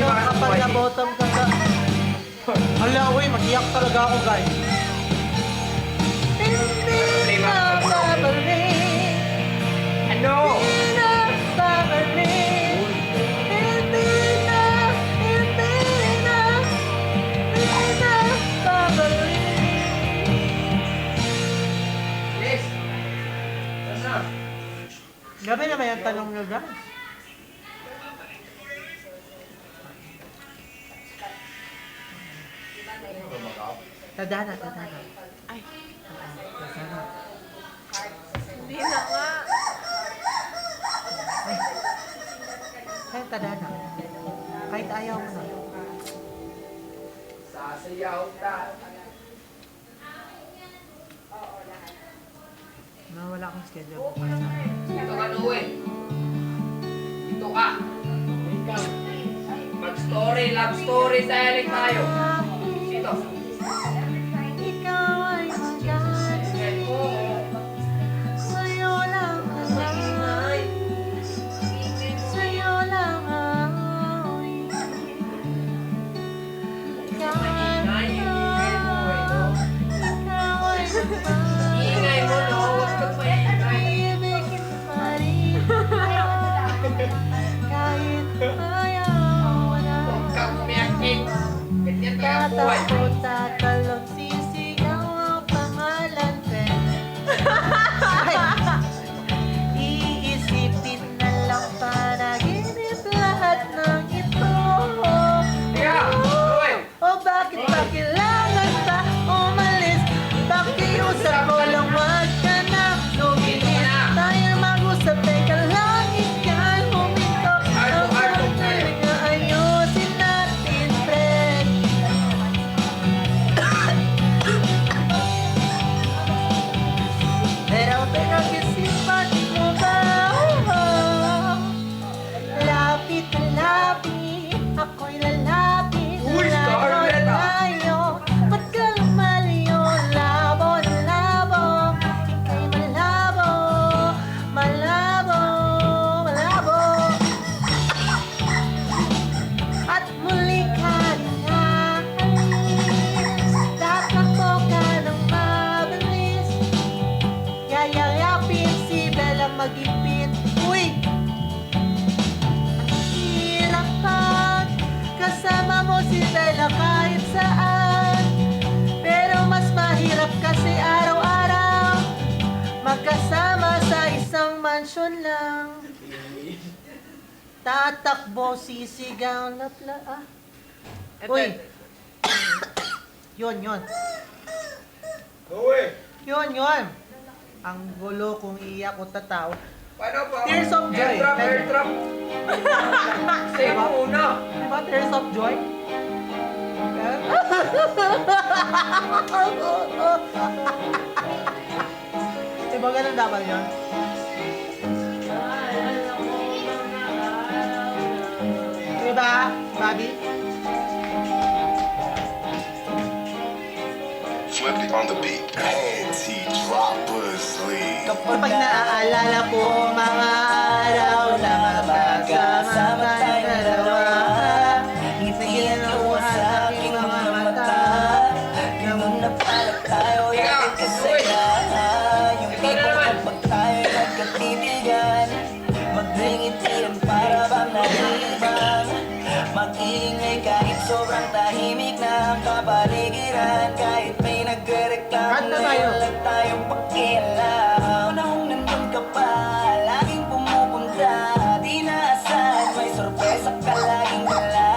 kapag na-bottom ka sa... Hala, uy, mag-iyak talaga ako, guys. Hindi na babalik. Ano? Hindi na babalik. Hindi na babalik. Yes. Sana. Gabi na may ang tanong nyo, guys. Tadhana. Ay, Tadhana. hindi na nga. Ay, tadhana. Kahit ayaw mo na. Sasayaw ta. Wala akong schedule bukas sa akin. Dito ka, Noe. Dito ka. Mag-story, love story, sayaling tayo. Dito. Ikaw ay magay. Sa'yo lang alay. Sa'yo lang aoy. Ikaw ay Ingay mo, no? Huwag ka pa ingay. ibigin pa rin. Kahit ayaw na. Huwag kang umiyak-ik. Ganyan ka ang buhay. Tatakot tatalog, sisigaw ang pangalan ko. Iisipin na lang panaginip lahat ng ito. Tiga, Noe. O bakit ba kailangan pa umalis? Pakiusap ko lang wag ka na lumilis. Tayo mag-usap, teka lang ikaw huminto. Ang talaga ayusin natin, friend. Pero pinag-isipan mo ba? Lapit na lapit, ako'y lalapit. Uy, Scarlett, ah. Tayo, ba't ka lumalayo? Labo na labo, ika'y malabo, malabo, malabo. At muli ka na alis, tatakbo ka ng mabilis. Yayayapin si Bella mag-ipit. Uy! Ang hirap pag kasama mo si Bella kahit saan. Pero mas mahirap kasi araw-araw magkasama sa isang mansyon lang. Tatakbo, sisigaw, lapla. Uy! Yun. Noe. Yun. Ang gulo kung iiyak o tataw. Paano pa? Tears of joy. Airdrop. Say mo muna. Diba Tears of Joy? Diba ganun dapat yun? Diba, Bobby? Flip it on the beat. Anti-droppers Kapag naaalala ko mga araw na magkasama tayong dalawa, ngitian ako ang aking mga mata. Ganun na pala tayo, yakin kasaya. Yung tipo kapag tayo nagkatitigan, magringitian para bang nalibang. Mag-iingay kahit sobrang tahimik na ang kapaligiran. Kahit may nagrereklamo Kanta na tayo. wala tayong pakialam. Panahong nandun ka pa, laging pumupunta. Di naasahan, may sorpresa ka laging dala.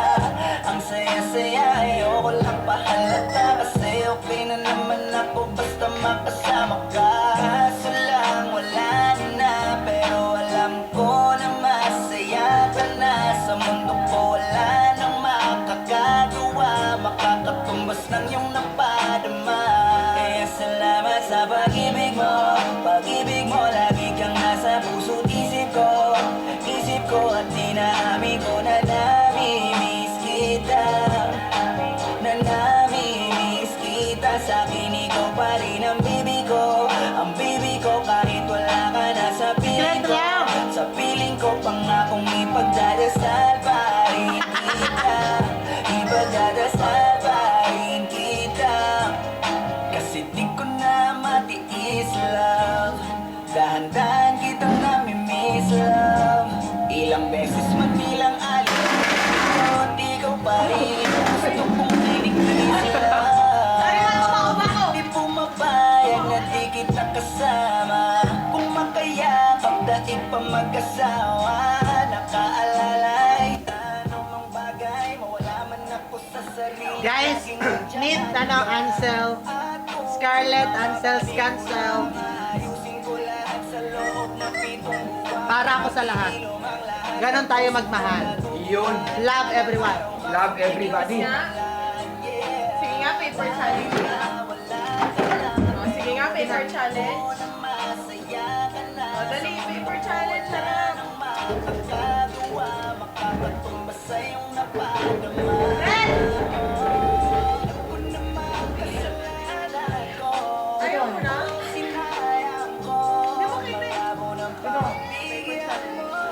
Ang saya-saya, ayoko lang pahalata. Kasi okay na naman ako basta makasama ka. Kaso lang wala na, pero alam ko na masaya ka na. Sa mundo ko wala nang makakagawa, makakatumbas ng iyong napadama. Kaya salamat sa pag-ibig mo. Pag-ibig mo, lagi kang nasa puso't isip ko at dinaamin ko na namimiss kita. Na namimiss kita. Sa akin ikaw pa rin ang bibi ko. Ang bibi ko kahit wala ka na sa piling ko. Sa piling ko pangakong ipagdadasal pa rin kita. mag-asawa. Nakaalalay, anumang bagay, mawala man ako sa sarili. Guys, meet Ansel, Scarlett, Ansel, Scancel. Ayusin ko lahat sa loob ng 7 buwan. Para ako sa lahat. Ganon tayo magmahal. Yun. Love everyone. Love everybody. Sige nga, paper challenge na. O, sige nga, paper challenge. O, dali, paper challenge na lang. Makakagawa, makakatumba sa iyong napadama. Red! Ako naman kasalanan ko. Ayaw mo na? Sinayang ko. Hindi mo kita eh. Malabo ng pagbigyan mo.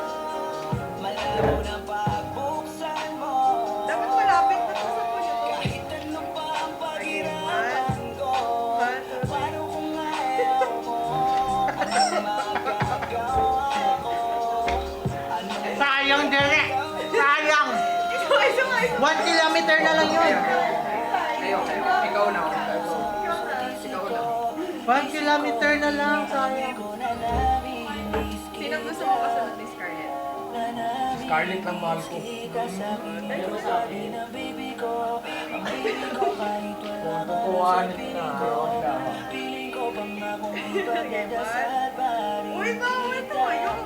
Malabo ng pagbuksan mo. Dapat malapit na to sa puno to. Kahit ano pa ang paghirapan ko. Paano kung ayaw mo? Anong magagawa ko? Sayang direct. Sayang. Isa nga. 1 kilometer na lang yun. Ayaw. Ikaw na. Ikaw na. 1 kilometer na lang. Sayang. Sinong gusto mo kasunod ni Scarlett? Scarlett lang mahal ko. Kukuhaan na. Wait na, ayun.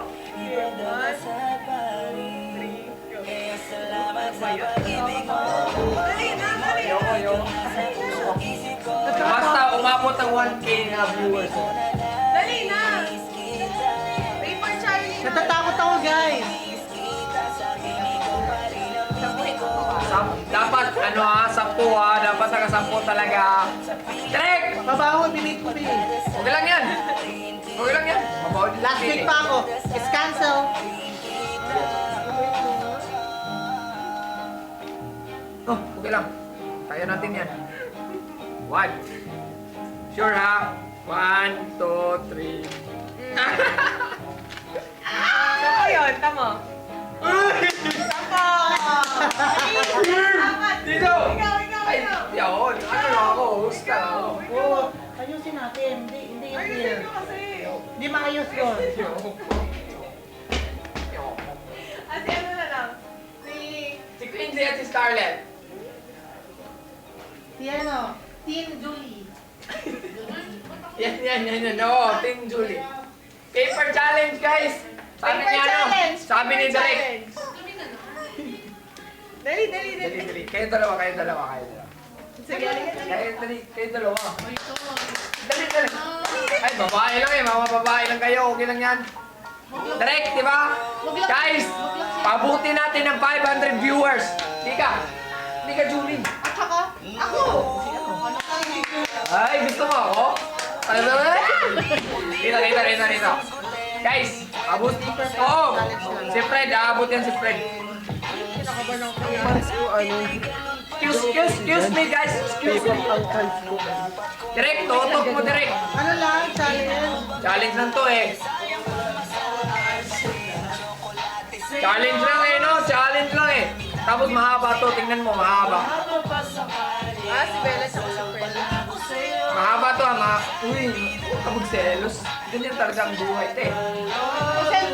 Dali na, dali na. Ayaw. Basta umabot ang 1K na viewers. Dali na. Paper challenge na. Natatakot ako guys. Dapat ano ha, 10 ha, dapat naka-10 talaga. Trek! Mabaho, binit ko binit. Okay lang yan. Okay lang yan. Mabawal. Last week pa ako. It's cancel. Oh, okay lang. Kaya natin yan. 1. Sure ha? 1, 2, 3. Saan yun? Tama. Tama. Dito! Ikaw. Ay, yun. Ano na ako? Host ka. Oo, ayusin natin. Hindi yung Ayusin clear. ko kasi. Hindi maayos yun. Ate, ano na lang? Si Quincy at si Scarlett. Si ano? Team Julie. Yan. Oo, Team Julie. Paper challenge, guys. Sabi Paper niya, ano? challenge. Sabi ni Paper Derek. challenge. Dali. Dali. Kayo dalawa. Sige, halika. Kayo dalawa. Dali. Ay, babae lang eh. Mga babae lang kayo. Okay lang yan. Direct, di ba? Guys, pabuti natin ng 500 viewers. Di ka, Julie. At saka, ako. Ay, gusto mo ako? Dito. Guys, abot. Oo, si Fred, aabot yan si Fred. Excuse me guys, excuse me. Direct, tutok mo direct. Ano lang? Challenge? Challenge lang to eh. Challenge lang eh, no? Challenge lang eh. Tapos mahaba to, tingnan mo, mahaba. Si Bella tsaka si Fred. Mahaba to uy, huwag ka magselos. Ganyan talaga ang buhay, te.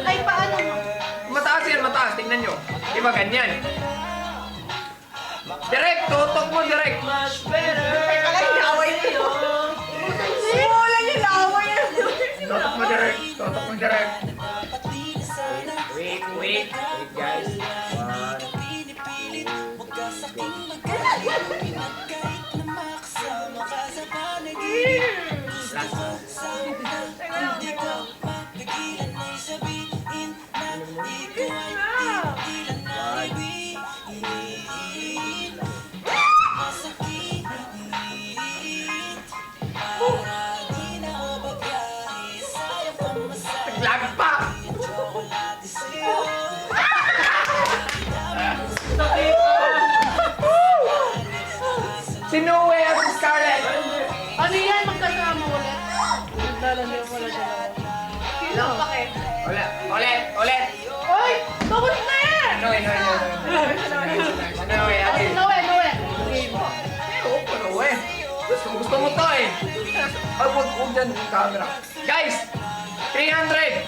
Ay, paano? Mataas, tingnan nyo. Diba ganyan? Direct, tutok mo direct. Teka lang, laway niyo. Wala niyo laway. Tutok mo direct. Wait guys. 1, 2, 'Lag pa! Si Noe at si Scarlett. Ano yan? Magkasama ulit. Naglalandi mo wala dalawa. Sino? Bakit? Ulit. Oy! Tapos na yan! Noe. Ate. Noe. Noe. Gusto mo to eh. Ay, huwag dyan yung camera. Guys, 300.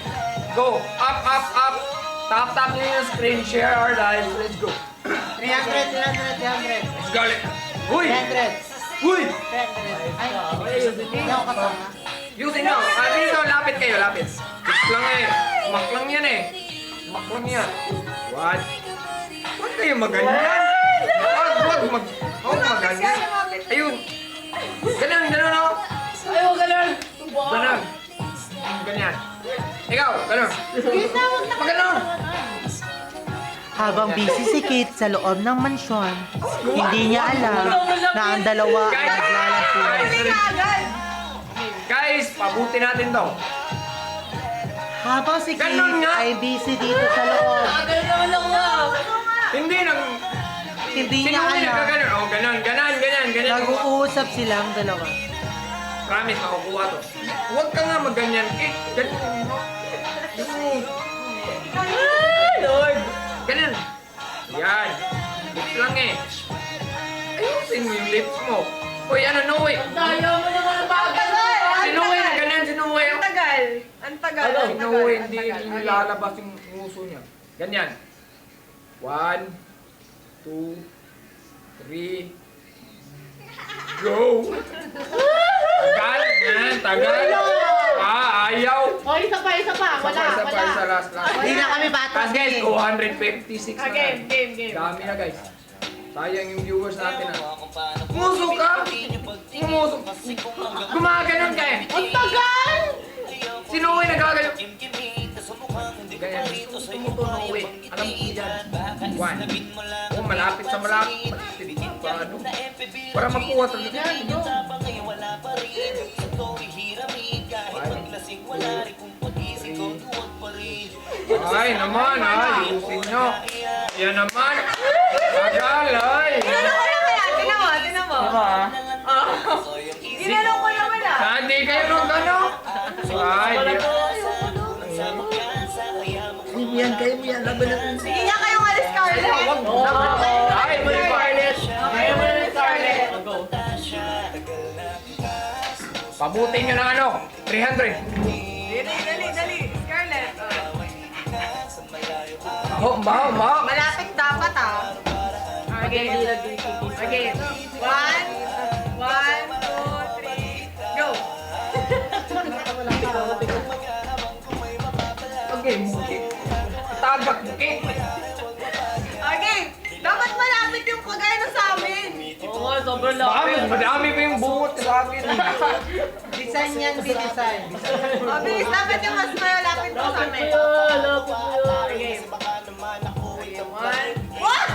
Go. Up, up, up. Tap nyo yung screen. Share our live. Let's go. 300, 300, 300. Let's go. Uy! 300. Uy! 300. Ay, hindi ako kasama. Using nyo. Dito, lapit kayo, lapit. Kick lang eh. Smack lang yan eh. Smack lang yan. What? Huwag kayo maganyan. Huwag maganyan. Ayun. Ganun, ganun ako. Ayaw, ganun. Ganun. Ganyan. Ikaw, ganun. Maganon. Habang busy si Kit sa loob ng mansyon, hindi niya alam na ang dalawa ay naglalaro. Guys, pabuti natin to. Habang si Kit Ganun nga. ay busy dito sa loob, Ganun naman ako. Hindi nang... hindi Sino niya mo alam, nagkaganon? Oh, ganon, ganon, ganyan, ganyan. nag-uusap silang dalawa. Promise, makukuha to. Huwag ka nga maganyan. Ganyan. Lord. Ganyan. Yan. Lips lang eh. Ayusin mo yung lips mo. Uy, ano, no way. Tayo mo naman ang bagay. Si Noe na ganyan, si Noe. Ang tagal. Ang tagal. Si Noe, hindi nilalabas yung nguso niya. Ganyan. 1, 2, 3, go! Tagal, yan, tagal. Ayaw. O, isa pa. Wala. Isa last. Hindi na kami bata. Tapos guys, 256 na. Game. Dami na guys. Sayang yung viewers natin ah. Nguso ka! Nguso. Gumaganon ka eh. Ang tagal! Si Noe nagaganon. Ganyan. Tumuto Noe. Alam ko yan. 1. Oh, malapit sa malapit. Paano? Para makuha talaga. Ay naman ay, ayusin nyo. Yan naman. Tagal ay. Tinanong ko naman ah. Tinan mo. Tinanong ko naman ah. Hindi kayo nung gano'n. Ay, yan kayo mo yan. Laban natin. Sige nga kayong alis, Scarlett. Ay, may Scarlett. Ayaw mo na Scarlett. Pabutin nyo ng ano? 300. Dali. Scarlett. Baho. Malapit dapat ah. Okay. 1, 2, 3, go. Okay, bukit. Tagak bukit. Okay. Dapat malapit yung kagaya ng sa amin. Oo, sobrang Madami pa yung bungot sa akin. Design yan, design. Bilis, dapat yung mas malapit mo sa amin. Okay. One. What?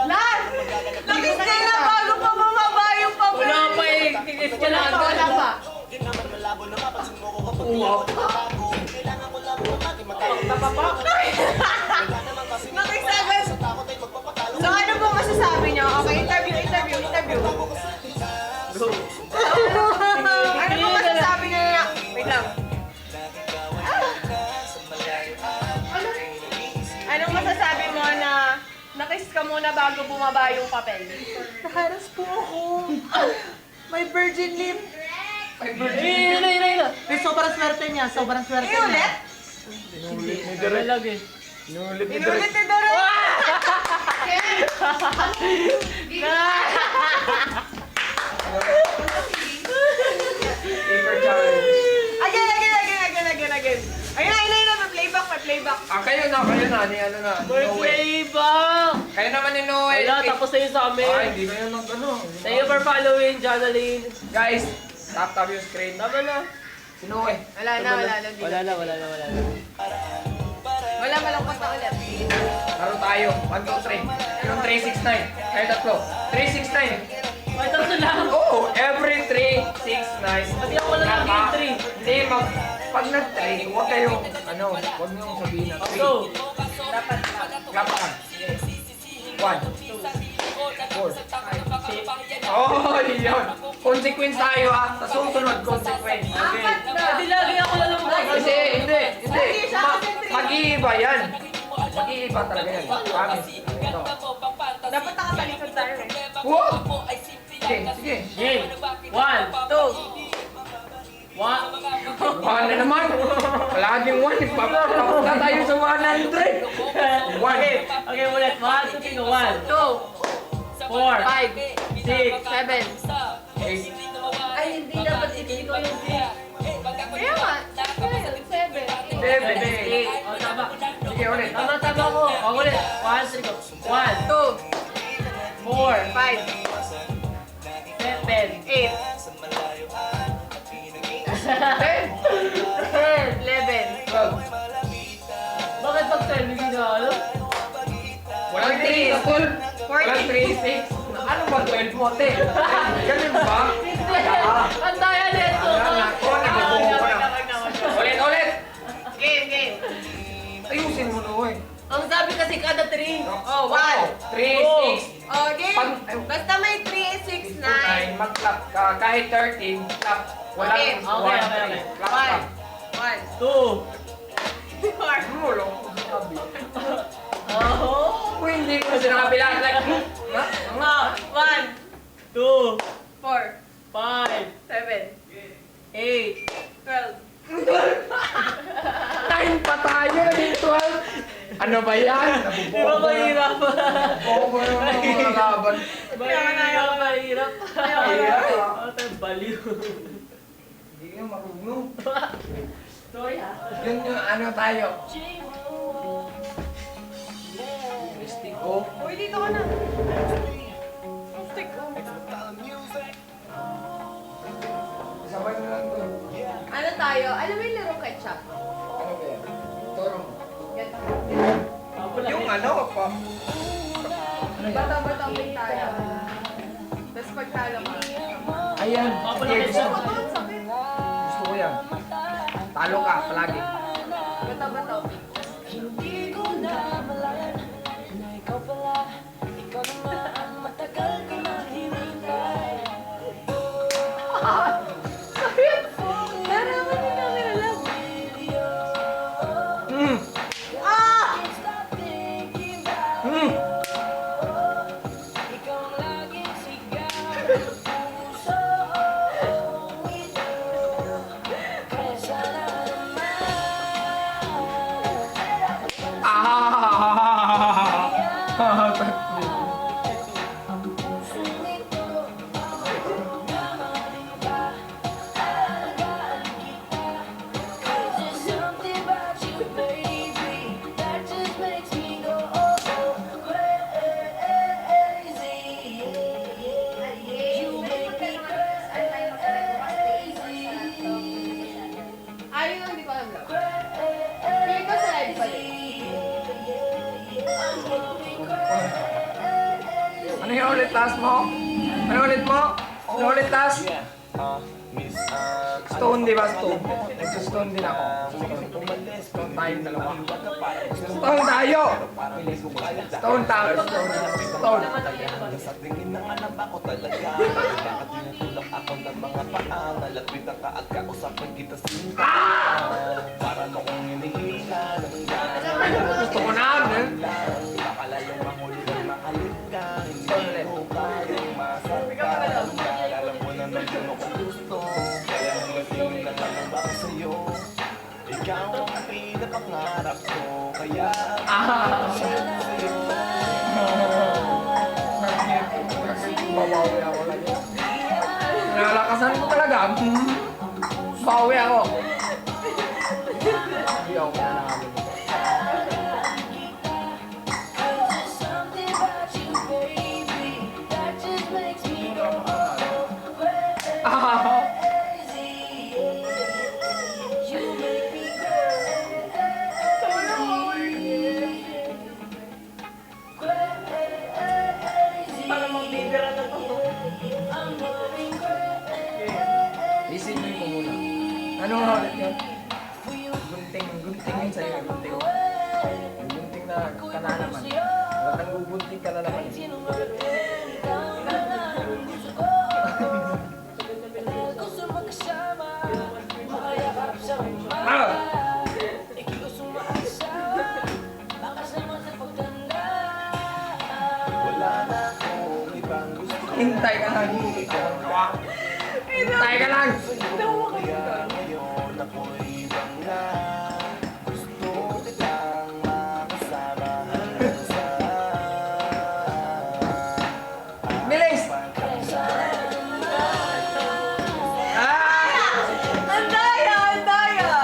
Last! Nakis kayo na bago pa bumaba yung papel. Wala pa eh. Kikis ka lang. Wala pa. Nakisagay. So ano pong masasabi niyo? Okay, interview. Ano pong masasabi niyo na? Wait lang. Anong masasabi mo na nakiss ka muna bago bumaba yung papel? Nakaras po ako. May virgin lip. Ina. May sobrang swerte niya, sobrang swerte niya. Inulit? Inulit ni Inulit Direk. ni Doro. Paper challenge. Again. Ayun na, playback. Kayo na. Ni ano na. Ni Noe. Kayo naman ni Noe. Wala, tapos na yun sa amin. Ay, hindi kayo nang ano. Thank you for following, Jonaline. Guys, tap yung screen. Tama na. Si Noe. Wala na. Wala na. Wala, malangkot na ulit. Laro tayo. 1, 2, 3. Yung 369. Kayo tatlo. 369. May tatlo lang. Oo, every 3, 6, 9. Pati ako lang naging three. Hindi, pag nag-3, huwag kayong, huwag niyong sabihin na 3. Go. Dapat. Clap ka. 1, 2, 4. Oh, yun. Consequence tayo ha. Sa susunod, consequence. Okay. Hindi lagi ako lang lumabas. Hindi. Mag-iiba yan. Mag-iiba talaga yan. Promise. Ito. Dapat nakatalikod tayo eh. Wow! Sige, sige. Game. 1, 2. 1. One na naman. Palaging one. Papunta tayo sa 100. One. Okay, ulit. 1, 2, 3, 1. 2, 4, 5, 6, 7. Eight. Ay, hindi dapat ito yung 6. Kaya nga, 7. 7. 8. O, tama. Sige, ulit. Tama ko. O, ulit. 1, 3, 1, 2, 4, 5, 7, 8, 10. 11. 12. Bakit pag 12 hindi na alam? Walang 3 sa 12. Walang 3, 6. Ano ba 12 mo, te? Ganun ba? Ang daya nito. Ako, nagubuho ko na. Ulit, ulit. Game, game. Ayusin mo na, oy. Ang sabi kasi kada 3. Oh, 1. 3, 6. Oh, game. Pag- Basta may 3, 6, 9. 9, mag-clap ka. Kahit 13, clap. Walang Okay. 1, Okay. 3. Clap ka. 1, 2. 4. Ano mo lang? Oh. Kung hindi ko sinabi lahat, like, Oh, 1, 2, 4, 5, 7, 8. 12. 9 pa tayo, naging 12. Ano ba yan? Di ba mahirap? Bobo yung mga laban. Mahirap. Mahirap. Ano tayo baliw? Hindi nga marunong. Sorry ha. Yun yung ano tayo. Stick ko. Uy, dito ka na. Stick ko. Sabay na lang to. Ano tayo? Alam mo yung larong ketchup? Ano ba yan? Toro. Ganito. Yung ano pa. Bata-bata tayo. Tapos pagtalo ka. Ayan. Sige, gusto Gusto ko. ko to, sakit. Gusto ko yan. Talo ka palagi. Bata-bata. Hindi ko na malayan na ikaw pala, ikaw naman ang matagal ko na hinintay. Sakit! Naraman yung camera lang. Hmm. Ah! Stop thinking about Hmm. ikaw ang laging sigaw ng puso ito. Kaya sana naman Ah. sumito naman ba alagaan kita. Cause there's something about you, baby, that just makes me go crazy. You make me crazy. Ayun, hindi ko alam lang. Feeling ko sa live pala. Ano yung ulit last mo? Ano ulit mo? Ano ulit last? Stone, di ba? Stone. Nagsa-stone din ako. Stone tayong dalawa. Stone tayo! Stone tayo. Stone. Sa tingin ng anak ako talaga Bakit tinutulak ako ng mga paa Nalapit ang kaagkausapin kita sinta Para mo kong hinihila ng Gusto ko na. Baka lalong mahuli ng mahalip ka Hindi ko kayang masaktan Alam mo na nandiyan ako gusto Kaya hanggang na lang ako sa'yo Ikaw ang pinapangarap ko Kaya sa'yo Babawi ako lagi. Nalakasan ko talaga. Bawi ako. Hindi ako nanalo. There's something about you, baby, that just makes me go crazy. You make me crazy. Para magbibira na to. I'm going crazy. Isipin ko muna. Ano nga ulit yun? Gunting yun sa'yo. Gunting. Gunting na ka na naman. Ba't nang gugunting ka na naman? Gusto magkasama, makayakap sa Ah! Ikaw sumasawa. Hintay ka lang. Hintay ka lang. Ngayon ako'y bangga. Gusto kitang makasama hanggang sa Bilis! Ah! Ang daya! Ang daya!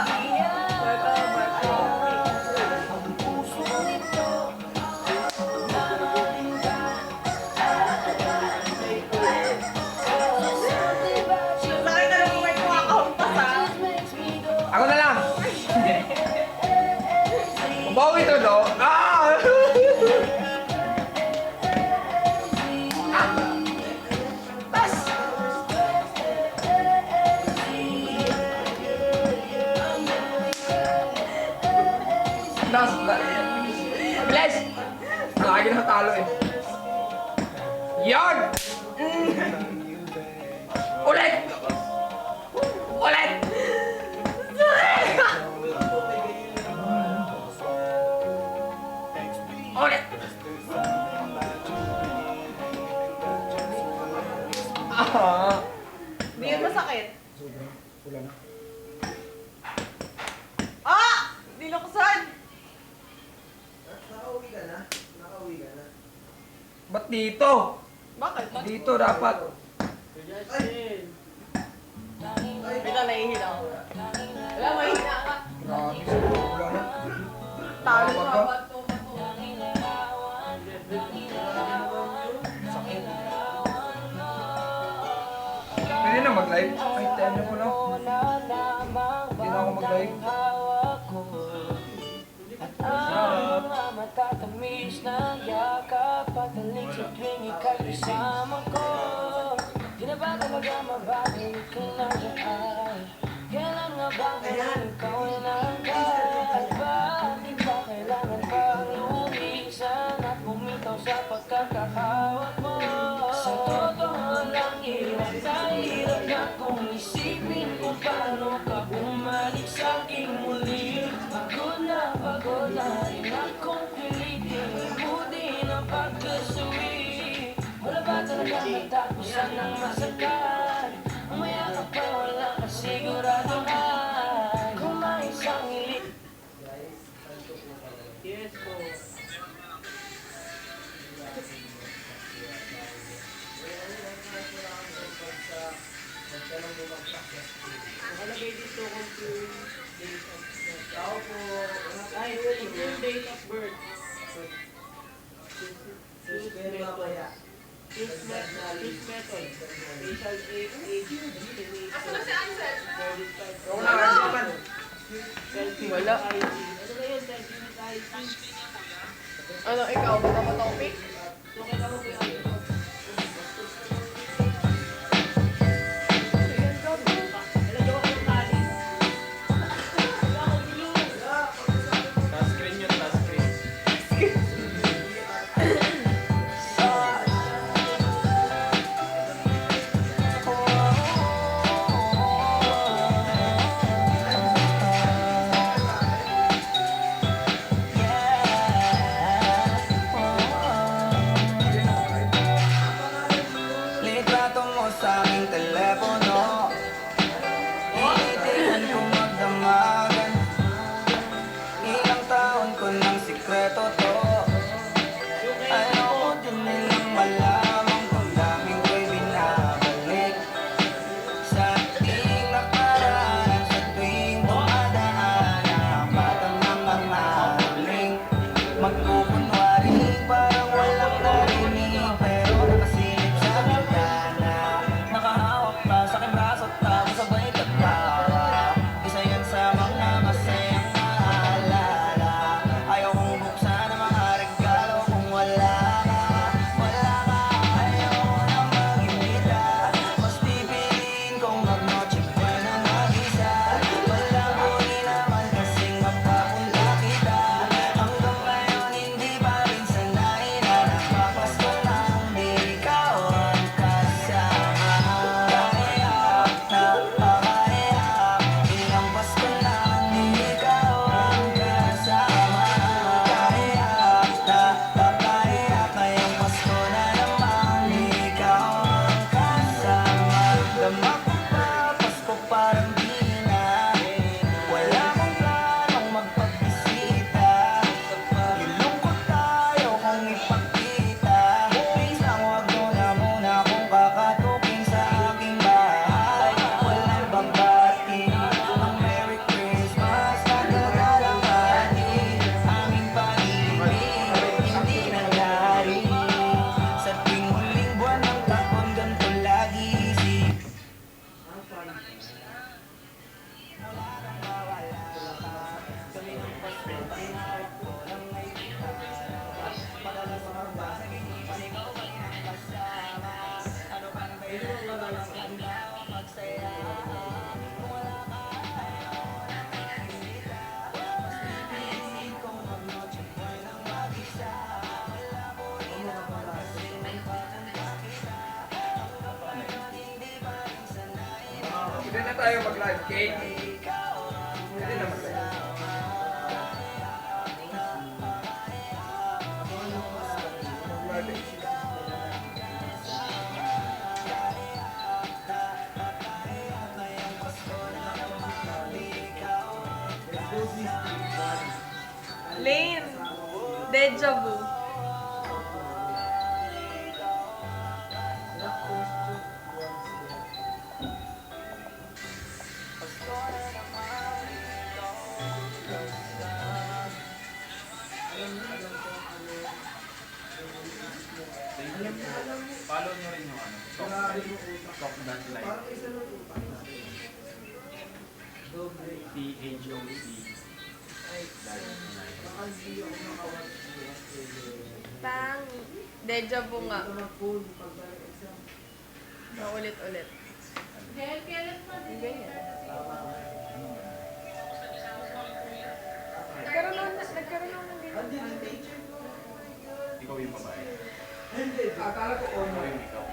Laki na lang may kumakampas ha. Ako na lang! Bawi to, no? Ah! Bas! Bilis! Lagi na talo eh. Yan! Ulit! Ulit! Ulit! Ah! Hindi yun masakit. Ah! Niluksan! Ba't dito? Bakit? Dito dapat. Bita nahihila ako. Wala, mahihila ka. Grabe sa ulo na. Talo Wag ka. ka. Pwede na mag-live? Ay, tayo na ko na. Hindi na ako mag-live. Ang matatamis ng yakap Patalig sa tuwing ika'y kasama ko Di na ba talaga mabagay kung nandiyan Kailan nga ba ngayon ikaw ay nangkat Bakit ba kailangan pang lumisan At bumitaw sa pagkakahawak mo Sa totoo lang hirap na hirap na kung isipin kung paano ka bumalik sa aking muli Pagod na rin akong pilitin Ibutin ang pagkasuwi Wala ba talaga matapusan ng masakan Ang mayakap ay wala kasiguraduhan Kung may isang hilit Yes po. Nakalagay dito kung yung date of birth. Tao po. Ay, yung date of birth. Choose method. Choose method. Facial age, destination. Asa na si Ansel? Credit card. Ako na, kasi man. Selfie Wala. ID. Ano ba yun? Selfie with ID. Ano, ikaw? Baka pa topic? So, kailangan mo yung ID. Nalagawa ko yung tali. Wala akong blue. touchscreen yun, touchscreen. Pwede na tayo mag-live, okay? Pwede na mag-live. Lane. Deja vu. Follow nyo rin yung ano, Talk That Life. THOC. Tang. Deja vu nga. Ulit-ulit. Ganyan. Nagkaroon ako ng ganyan. Ikaw yung babae. Akala ko on. Ikaw yung ikaw.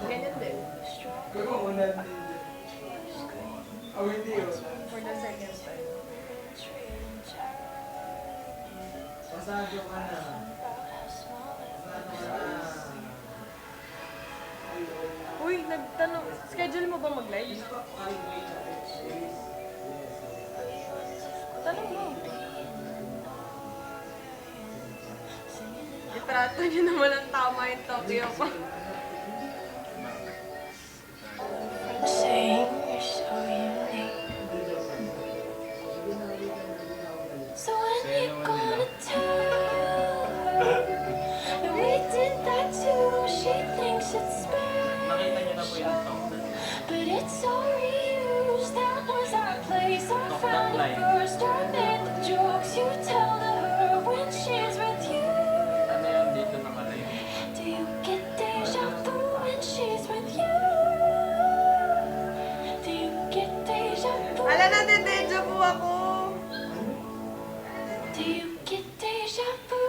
Ganyan din. Pero unan din. Oh, hindi yun. For the second time. Pasado ka na. Pasado ka na. Uy, nagtanong, schedule mo ba mag-live? Tanong mo. Itrato niyo naman ang tama yung Tokyo pa. Saying you're so unique. So when you gonna tell her that we did that too? She thinks it's Nakita nyo na po yung special, Talk That Life. but it's all reused. That was our place. I Talk found That it Line. first. I made the jokes you tell to her when she's with you. Ano yan dito nakalive? Do you get deja vu when she's with you? Do you get deja vu? Ala na, deja vu ako. Do you get deja vu?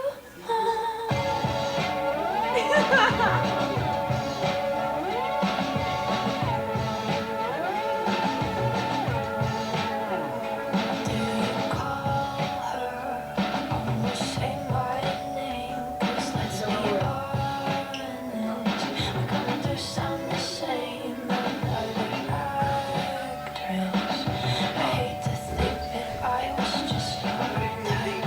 Do you call her? Almost say my name, 'cause let's be honest, we're gonna do some the same. Another actress. I hate to think that I was just your type.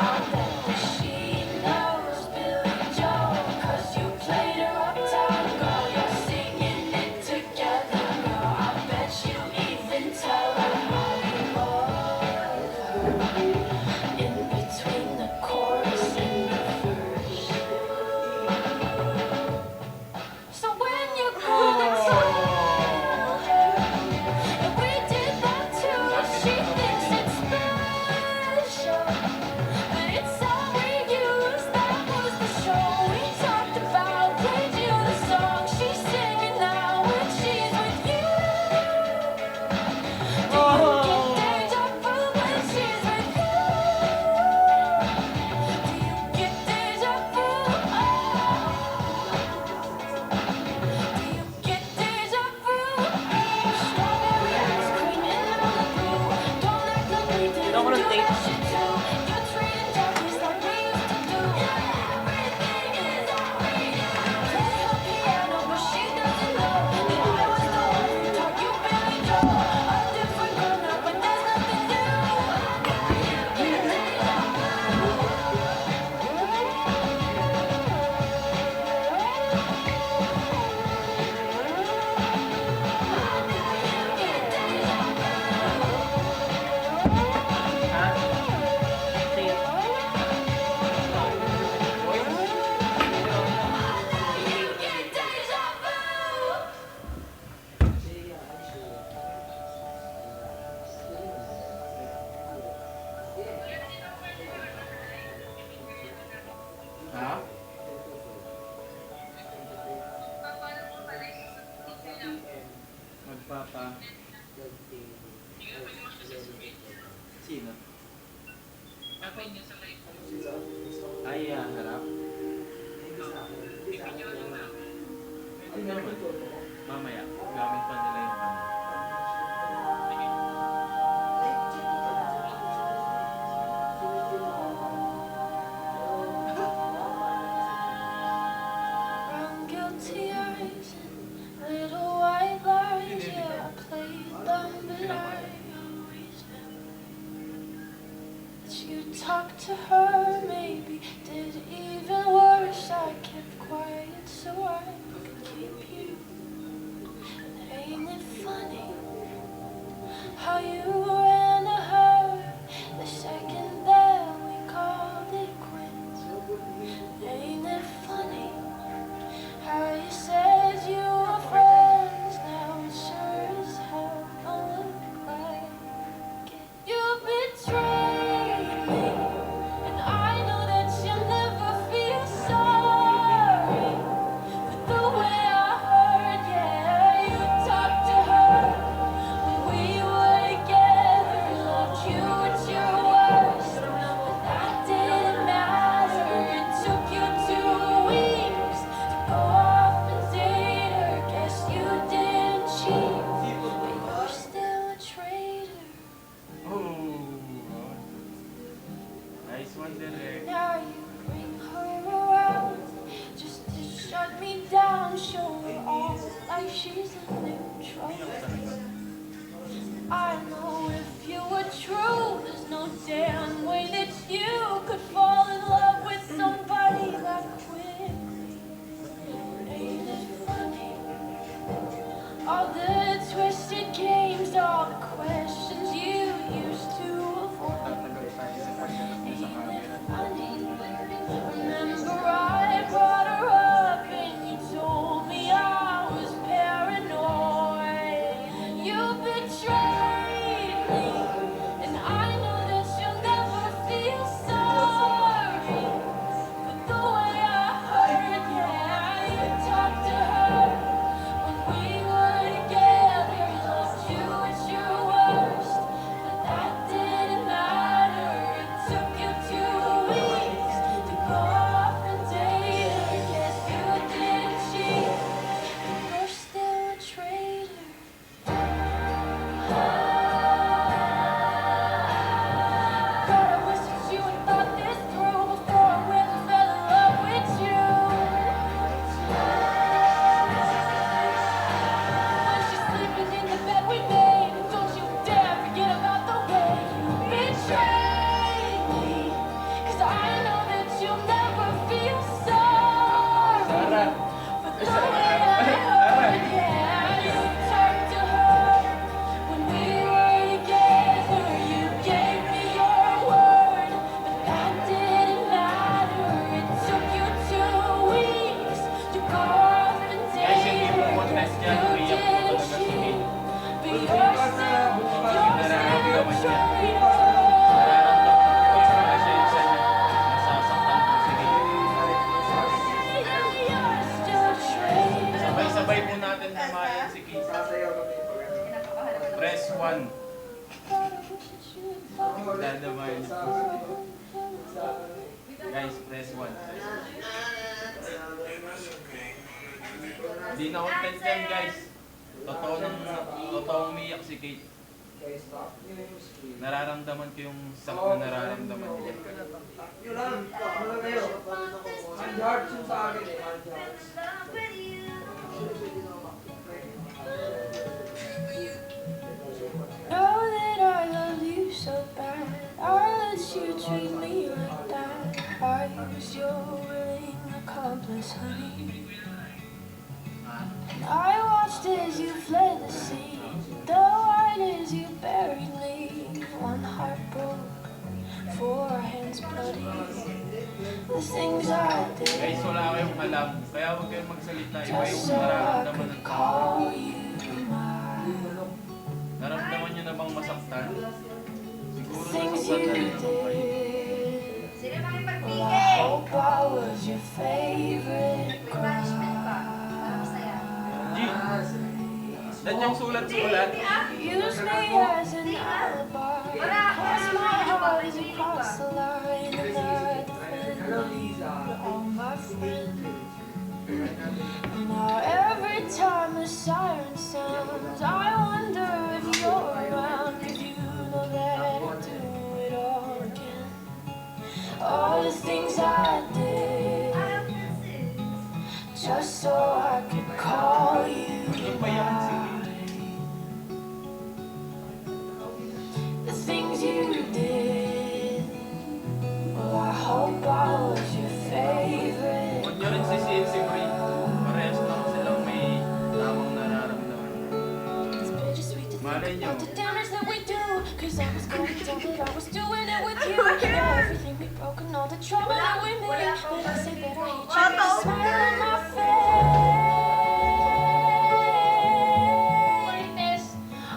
I'll bet that she knows Billy Joel, 'cause you played her uptown girl. You're singing it together, girl. I bet you even tell her how you love her in between the chorus and the verse. So when you're gonna tell her that we did that too, she thinks it's special, but it's all we used. That was the show we talked about. Played you the song she's singing now when she's with you. Do you get deja vu when she's with you? Do you get deja vu? Do you get deja vu? Strawberry ice cream in Malibu. Don't act like we didn't do that shit too. You're treating darkness like we used to do. Everything is all we do. Play her piano, but she doesn't know that I was the one who taught you Billy Joel. A different girl now, but there's nothing new. Get deja vu. Ha? Magpapa. Sino? Ay, harap. Hindi naman. Mamaya, gamit pa nila yung ano. From guilty eyes and little white lies, yeah, I played them, but I always knew that you talked to her, maybe did even worse. I kept quiet so I could keep you. And ain't it funny how you ran to her the second that we called it quits? Ain't it funny how you said you were friends, now it sure as hell don't look like it. You betrayed me, and I know that you'll never feel sorry for the way I hurt. Yeah, you talked to her when we were together, loved you at your worst, but that didn't matter. It took you 2 weeks to go off and date her. Guess you didn't cheat, but you're still a traitor. Oh! Nice one, Derek. Now you bring her around just to shut me down, show her off like she's a neutral. I know if you were true, there's no damn way that you could fall in love with somebody that quickly. Ain't it funny? All the twisted games, all the questions you used to avoid. Ain't it funny? Remember I brought her up and you told me I was paranoid. You betrayed me, and I know that you'll never feel sorry for the way I hurt. Yeah, you talked to her when we were together, loved you at your worst, but that didn't matter. It took you 2 weeks to go off and date her. Guess you didn't cheat, and you're still a traitor. God, I wish that you had thought this through before I went and fell in love with you. When she's sleeping in the bed we made, don't you dare forget about the way you betrayed me. 'Cause I know that you'll never feel sorry for the way I hurt. Yeah, you talked to her when we were together. You gave me your word, but that didn't matter. It took you 2 weeks to go off and date her. You didn't cheat, but you're still a traitor. You're still a traitor. Sabay-sabay po natin namayan si Keith. Press 1. Dadamayan niyo po. Guys, press 1. Di na content yan, guys. Totoong umiyak si Kate. Nararamdaman ko yung sakit na nararamdaman niya. Yun lang, wala kayo. Handhearts yung sa akin eh, handhearts. Know that I love you so bad. I let you treat me like that. I was your willing accomplice, honey. And I watched as you fled the scene, though I as you buried me. One heart broke, 4 hands bloody. The things I Guys, did wala kayong alam. Kaya huwag kayong magsalita. Iba just yung so I nararamdaman could ng tao. call you mine. Naramdaman nyo na bang masaktan? Siguro Things nasaktan you na rin naman kayo. did. Well, I hope I was your favorite crime. G! Lahat yung sulat-sulat. Use me as an alibi. Cross my heart as you cross the line, and I defend all my friends. Now every time the siren sounds, I wonder if you're around, 'cause you know that I'd do it all again. All the things I did, just so I could call you mine. The things you did, well, I hope I was your favorite. Huwag nyo rin sisihin si Brie. Parehas lang silang may tamang nararamdaman. It's bittersweet to Malay think nyo. about the damage that we do, 'cause I was going to tell that I was doing it with you. Yeah, everything we broke and all the trouble that we made. But I say that I hate you, you smile on my face.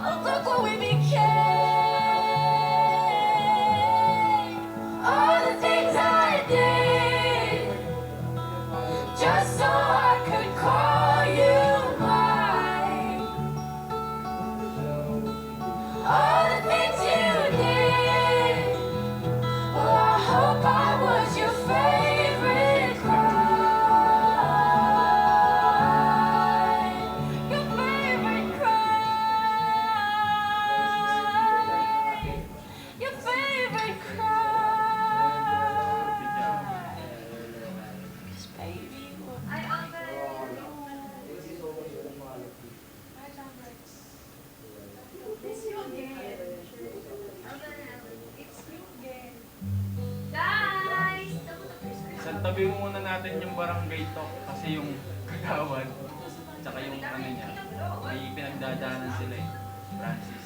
Oh, look what we became. All the things I did, just so I could call you mine. All the things you did, well, I hope I was your favorite crime. Your favorite crime. Your favorite crime. 'Cause baby, you were Isang tabi muna natin yung barangay talk kasi yung kagawad tsaka yung ano niya may pinagdadaanan sila eh. Francis.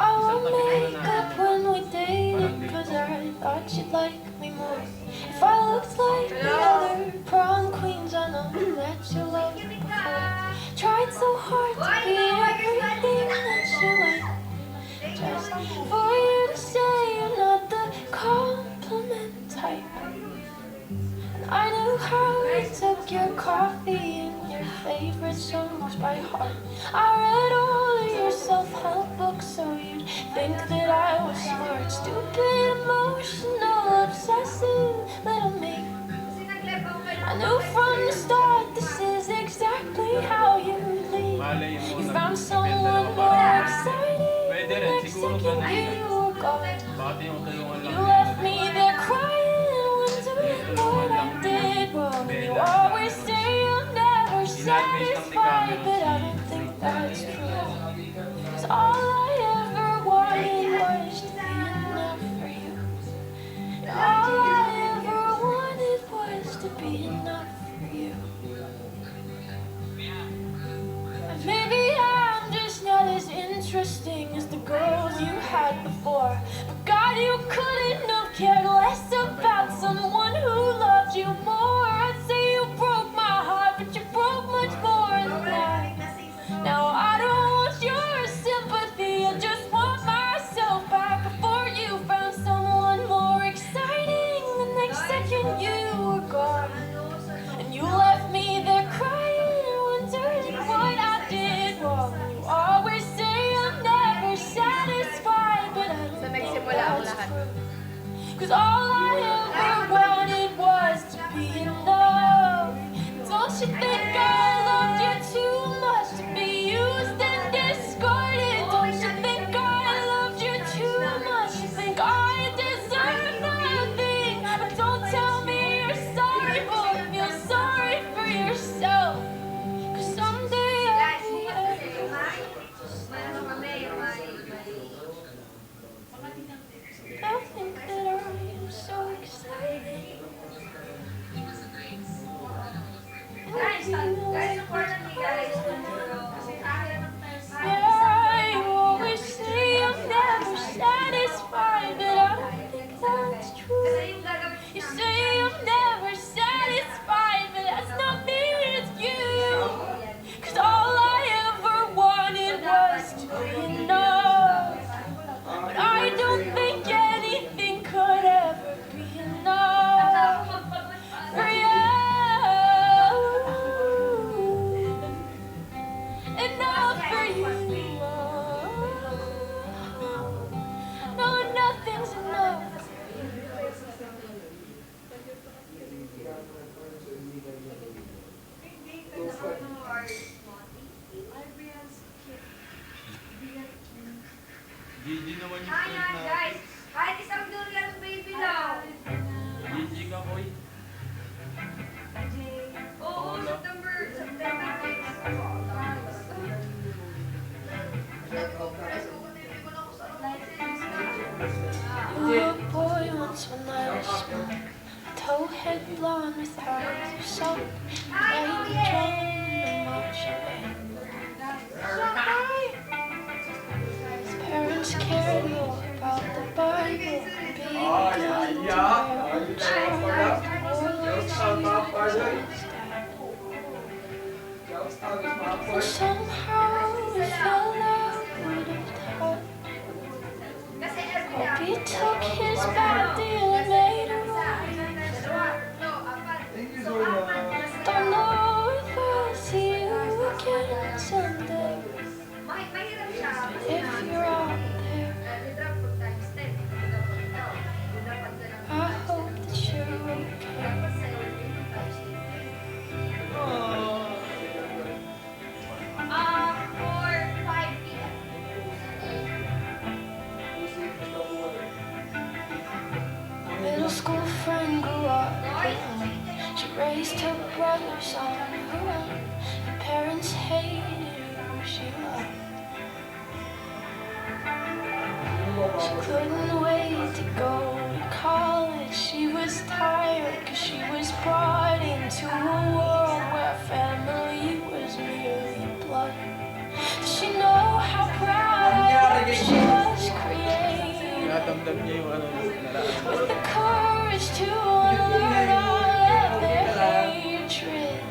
I'll Isang tabi muna make natin up when we dated, 'cause I thought you'd like me more. If I looked like the other prom queens, I know that you loved me before. Tried so hard to be everything that you like, just for you to say you're not the compliment type. And I knew how you took your coffee and your favorite songs by heart. I read all of your self-help books so you'd think that I was smart. Stupid, emotional, obsessive little me. I knew from the start this is exactly how you leave. Malay mo You na found yung someone dalawa more para. exciting. Pwede The rin, next siguro second ganun you were gone. Bakit yung tulungan lang You left me there crying, wondering what I did wrong. You always say you're never satisfied, but I don't think that's true. 'Cause all I ever wanted was to be enough for you. And all I ever wanted was to be enough for you. And maybe I'm just not as interesting as the girls you had before. But God, you couldn't have cared less about someone who loved you more. I'd say you broke my heart, but you broke much more than that. Now I don't want your sympathy, I just want myself back before you found someone more exciting. The next second you were gone, and you left me there crying, wondering what I did wrong. You always say I'm never satisfied, but I don't So, think nagsimula ang that's lahat. true. 'Cause all I ever wanted was to be enough. Don't you think I loved you too much to be used and discarded? Don't you think I loved you too much to think I deserve nothing? But don't tell me you're sorry, boy, feel sorry for yourself. 'Cause someday I'll be I'll think that I am so GG naman yung Ayan, friend natin. guys. Kahit isang durian baby lang. GG ka, boy. Oo, Wala. September 6. Nag-compress ko kung hindi ko na ako sa You were a boy once when I was small. Towhead blonde with eyes of salt. Now you join the marching band. His parents cared more about the Bible and being good to their child. And somehow we fell out of touch. Kasi every Hope he took his bad deal and made it right. Don't know if I'll see you again someday. mahirap siya. If you're out there, Drop ko times 10. I hope that you're okay. 4-5 p.m. Middle school friend grew up alone. She raised her brothers on her own. Her parents hated who she loved. She couldn't wait to go to college. She was tired cause she was brought into a world where family was merely blood. Does she know how proud I am she was created? Natamdam niya yung ano, naraan. With the courage to unlearn all of their hatred.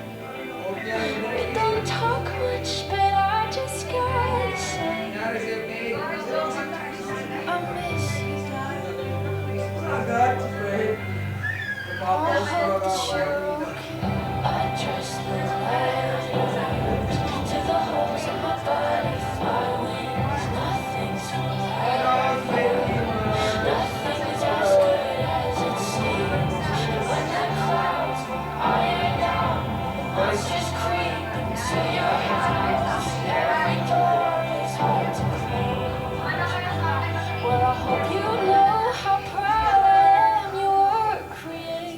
We don't talk much, but I just gotta say I miss you. I hope that you're okay. I trust the lighters to the holes in my body, fly wings. Nothing's forever. Nothing is as good as it seems. And when the clouds iron out, the monsters creep into your house. Every door is hard to clean. Well, I hope you know how proud I am you were created.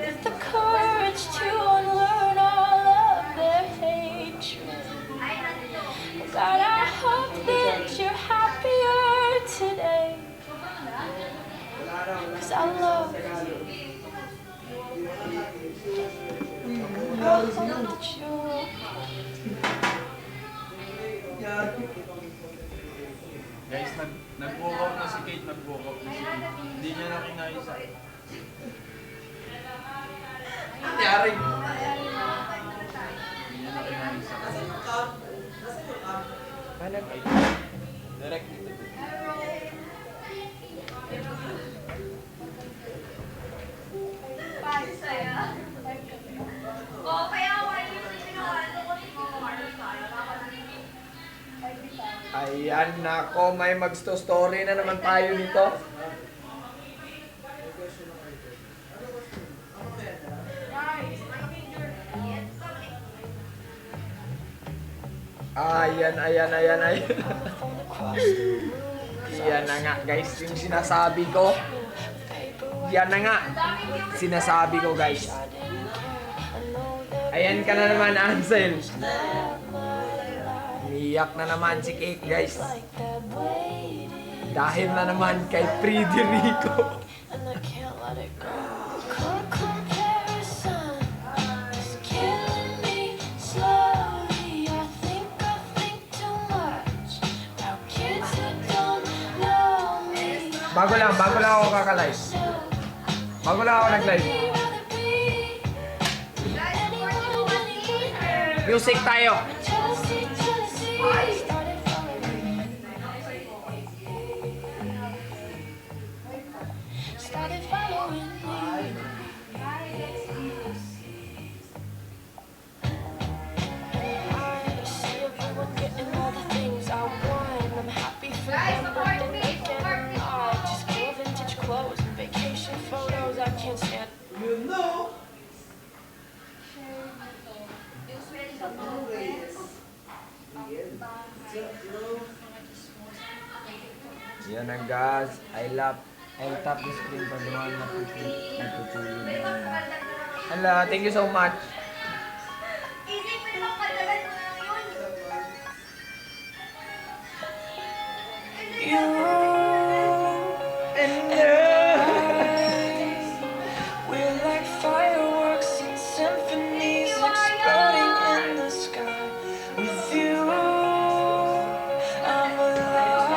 With the courage to unlearn all of their hatred. God, I hope that you're happier today. Cause I love you. I hope that you're Guys, nag-walk out na si Kate, nag-walk out na si Kate. Hindi niya na kinaisa. Nangyari. Hindi niya na kinaisa. Direct. Oo, kaya ako ay yung ano ko Ayan, nako, may magsto-story na naman tayo nito. Ayan. Yan na nga, guys, yung sinasabi ko. Yan na nga, sinasabi ko, guys. Ayan ka na naman, Ansel. Umiyak na naman si Cake, guys. Dahil na naman kay Pretty Rico. And I can't let it go. Comparison is killing me slowly. I think too much about kids who don't know me. Bago lang ako kakalive. Bago lang ako nag-live. Music tayo. Started following me. I see everyone getting all the things I want. I'm happy for them, but then again, I just kill vintage clothes and vacation photos. I can't stand. Yan ang guys. I'll tap the screen for the one natutulog. Hala, thank you so much. Isipin mo kadalan mo lang yun. You and we're like fireworks and symphonies exploding in the sky. With you, I'm alive.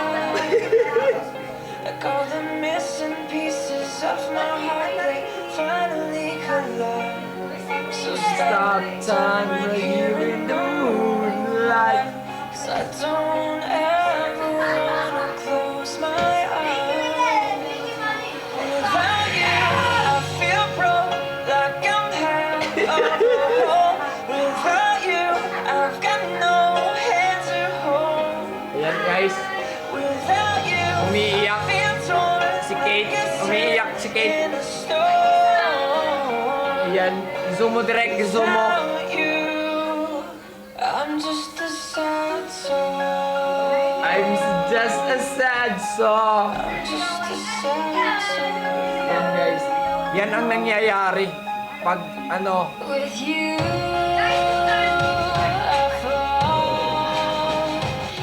Like all the missing pieces of my heart, they finally collide. So Stop time right here in the moonlight. 'Cause I don't ever wanna close my eyes. Without you, I feel broke, like I'm half of a whole. Without you, I've got no hand to hold. Ayan guys, Without you, umiiyak I feel torn si Kate. Umiiyak si Kate. in a storm. Ayan, zoom mo direct, zoom mo. Without you, I'm just a sad soul. I'm just a sad song. Just a sad soul. Yan guys, yan ang nangyayari pag ano, With you, I fall.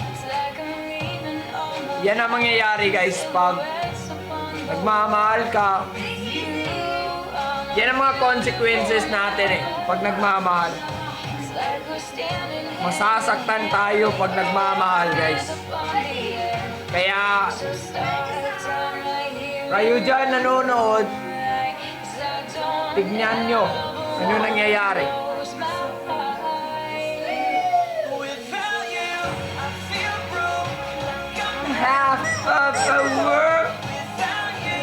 It's like I'm leaving all my yan ang mangyayari guys pag legs upon the nagmamahal ka. you. Yan ang mga consequences natin eh, pag nagmamahal. It's like we're standing Masasaktan tayo pag nagmamahal guys. upon the edge. Kaya So start the time right here. kayo dyan nanonood, Right. 'Cause I don't tignan nyo ano nangyayari. close my eyes. Without you, I feel broke, like I'm Half of the world. without you.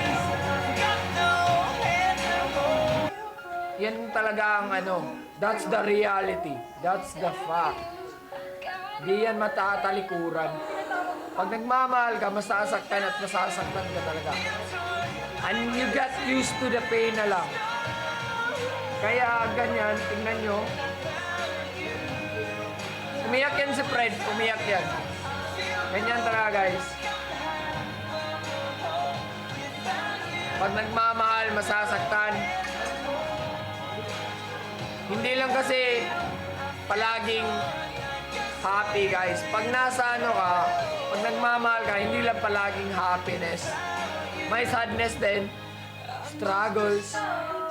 Got no hand to hold. Yan talaga ang ano, that's the reality. That's the fact. Di yan matatalikuran. Pag nagmamahal ka, masasaktan at masasaktan ka talaga. And you get used to the pain na lang. Kaya ganyan, tingnan nyo. Umiyak yan si Fred, umiyak yan. Ganyan talaga guys. Pag nagmamahal, masasaktan. Hindi lang kasi palaging happy guys. Pag nasa ano ka, pag nagmamahal ka, hindi lang palaging happiness. May sadness din, struggles,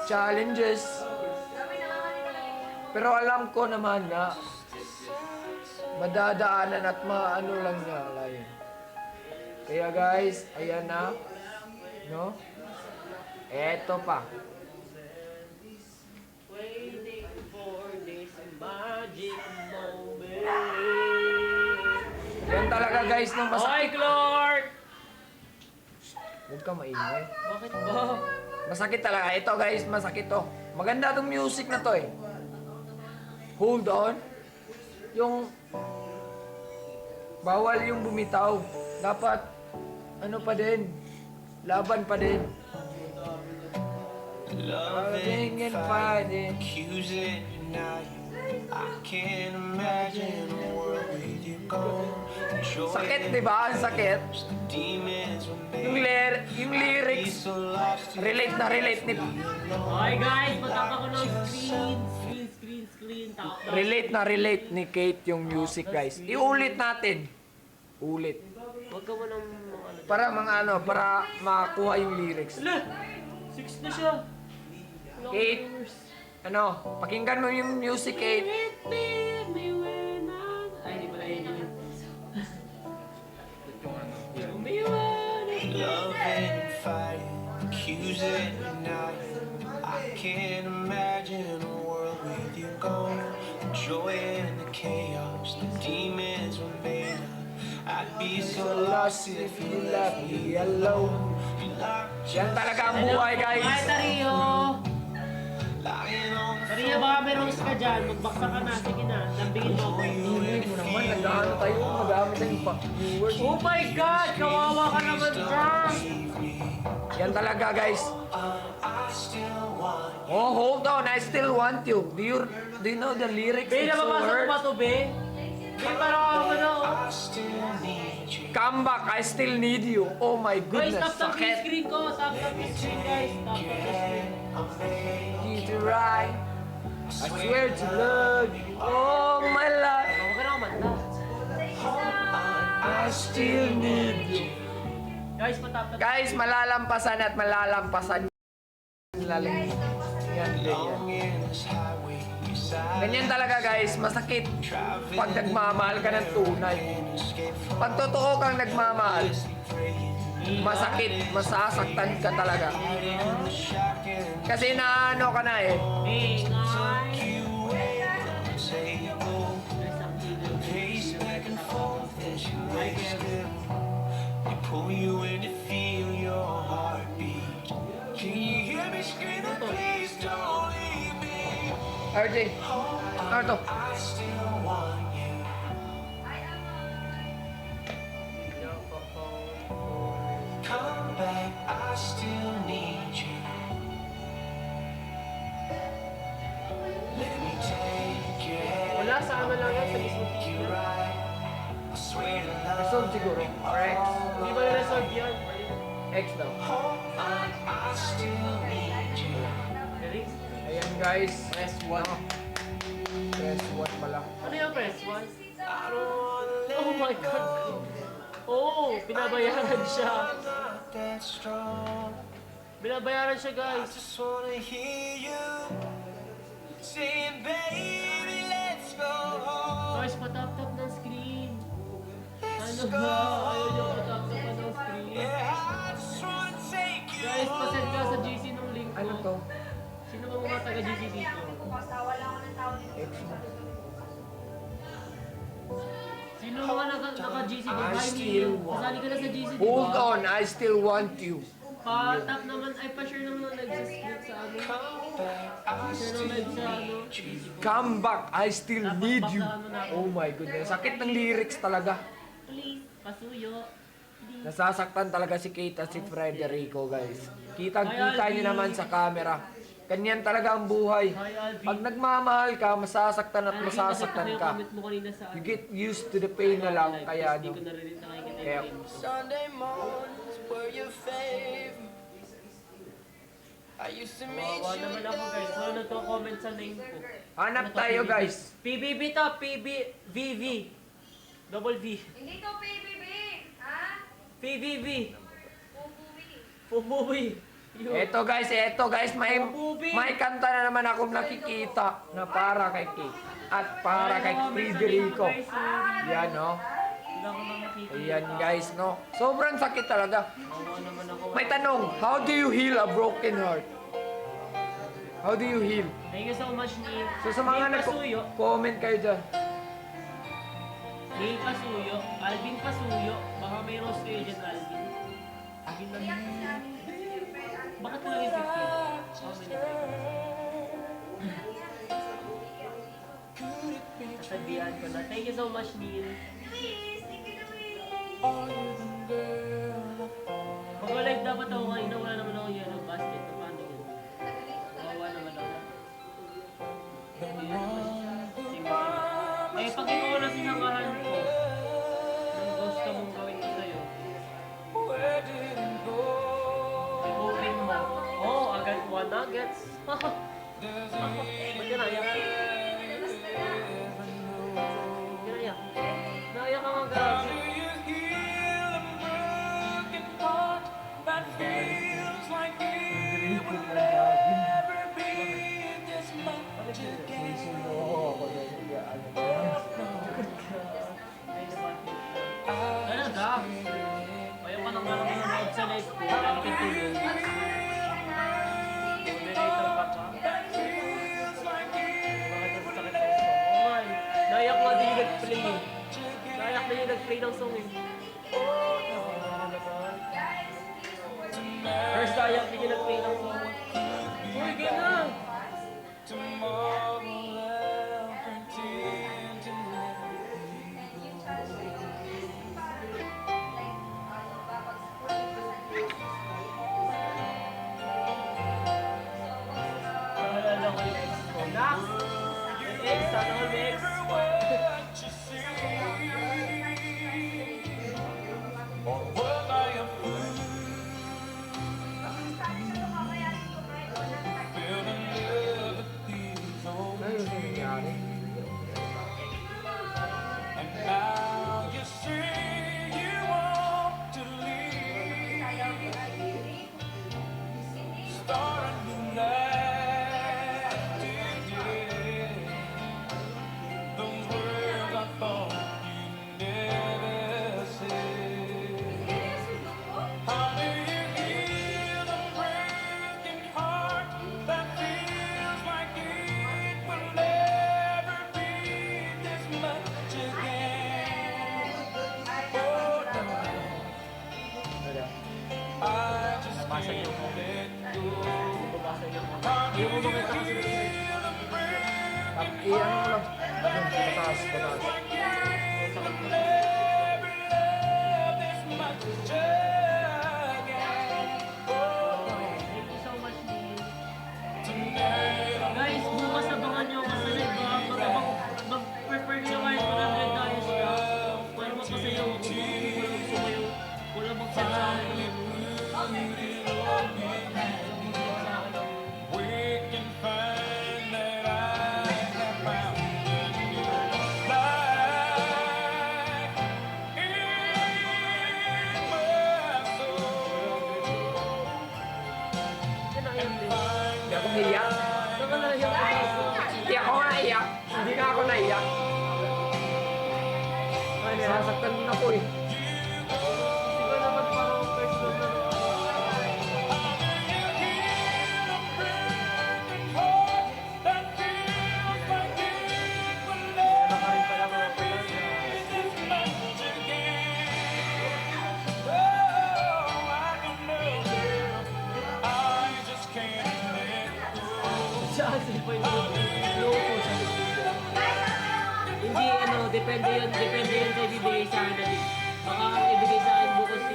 challenges. Pero alam ko naman na madadaanan at maano lang niya. Yun. Kaya guys, ayan na. No? Eto pa. Yan talaga guys nung Hoy, masakit. Clark! Huwag ka maingay. Bakit ba? Masakit talaga. Ito guys, masakit to. Maganda tong music na to eh. Hold on. Yung bawal yung bumitaw. Dapat ano pa din. Laban pa din. Loving and fighting. Accusing tonight. I can't imagine a world with you gone. Sakit, di ba? Ang sakit. Demons were Yung, yung lyrics, so lost to relate na relate ni Okay guys, matap ako ng screen. Tap. relate na relate ni Kate yung music guys. Iulit natin. Ulit. Huwag ka mo ng mga ano. Para mga ano, para makuha yung lyrics. Ala! 6 na siya. Kate, ano, pakinggan mo yung music, Kate. Ay, di pala yun. loving and fighting, accusing tonight. I can't imagine a world with you gone. The joy and the chaos, the demons were made up. I'd be so lost if you left me alone. You locked Yan talaga ang buhay, Ay, guys. Tario! lying on the Tario, baka may rose ka dyan. Magbaksa ka na. Sige na. Lambingin mo ako. Ingay mo naman, nag-ano tayo, magamit tayo pa viewers. Oh my God! Kawawa ka naman dyan! Yan talaga, guys. Oh, hold on, I still want you. Do you know the lyrics? Be, It's so nababasa ko hurt. ba ito, Be? Be, parang ako na. I still need you. Come back, I still need you. Oh my Guys, goodness, tap yung sakit. screen ko. Tap yung screen, guys. Tap yung screen. Need to ride. I swear to love you all my life. Huwag ka na kumanta. I still need you. Guys, patap. Guys, malalampasan at malalampasan. Lalim. Yan, ganyan. Ganyan talaga guys, masakit pag nagmamahal ka ng tunay. Pag totoo kang nagmamahal, masakit, masasaktan ka talaga. Kasi naano ka na eh. Pull you in to feel your heartbeat. Can you hear me screaming? Please don't leave me. RJ, ano to? I still want you. Come back, I still need you. Let me take your hand. Wala sa ano lang yan, sa mismo You team. right. I swear to love. Resolve siguro. Or X. Hindi ba na-resolve yan? X daw. I still need you. Galing. Ayan guys, press 1. Press 1 pala. Ano yung press 1? Oh my God. Oh, binabayaran siya. Not that strong. Binabayaran siya, I guys. just wanna hear you saying, baby, let's go home. Guys, patap-tap ng screen. Ano ba? Ayaw niyo patap-tapan ng screen. Yeah, I just wanna take you Guys, pasend ka sa GC nung link ko. Ano to? Sino ba mga taga-GC dito? X na. Sino mga naka-GC dito? I Hi, still Neil. Kasali ka na sa GC, di Hold ba? on, I still want you. Pa-tap naman, ay pa-share naman ng live sa ano. Share ng live sa ano. Come back, I still need you. Oh my goodness, sakit ng lyrics talaga. Please, pasuyo. Nasasaktan talaga si Kate at si Frederico guys. Kitang-kita niyo naman sa camera. Ganyan talaga ang buhay. Hi, Alvin. Pag nagmamahal ka, masasaktan at Alvin, masasaktan nakita ko yung ka. comment mo kanina sa You get used to the pain na lang, kaya Hindi no. ko narinig nakikita Kaya, yung link. Sunday mornings were your fave. I used to meet Wawa you naman ako, guys. Wala na to comment sa name ko. hanap tayo guys. PBB to, PBVV. Double V. Hindi to PBB. Ha? PBV. Pupuwi. Pupuwi. Yun. Eto guys, may kanta na naman akong nakikita na para kay Kate at para kay Frederico. Yan no. Wala ko nang makikita. Ayan guys no. Sobrang sakit talaga. Wawa naman ako. May tanong, how do you heal a broken heart? How do you heal? Thank you so much, Neil. So sa mga Neil Pasuyo. nag-comment kayo dyan. Neil Pasuyo. Alvin Pasuyo. Baka may rose kayo dyan, Alvin. Alvin lang. Bakit lang yung 15? How many? Sasabihan ko na. Thank you so much, Neil. Please, take it away. Mag-live dapat ako kanina. Wala naman ako yellow basket. Paano yun? Kawawa naman ako. Sige. Eh, pag ikaw na sinangahan ko, nang gusto mong gawin ko sa'yo, i-open mo. Oh, agad 1 nuggets. Ba't ka naiyak? Naiyak. Naiyak ka nga, grabe. Talaga? Ayaw pa nang nanonood sa live ko. Ano kang tulong? Moderator pa ka? Bakit ang sakit ng song? Oh my. Naiyak nga din yung nag-play eh. Naiyak na yung nag-play ng song eh. First naiyak din yung nag-play ng song. Uy, gano'n! Naalala ko yung ex ko. Nax! Yung ex, sana ko yung ex. Sasaktan din ako eh. Ikaw naman parang personal na Hindi ano, depende yun sa ibibigay sa akin. Baka ang ibigay sa akin bukod si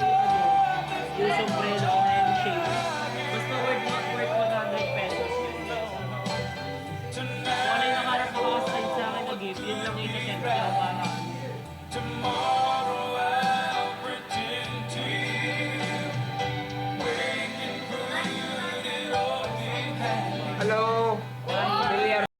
yung sombrero na yung shade. Basta worth 100 pesos yun. Kung ano yung nakarap ako sa akin na gift, yun lang yung nasend ko.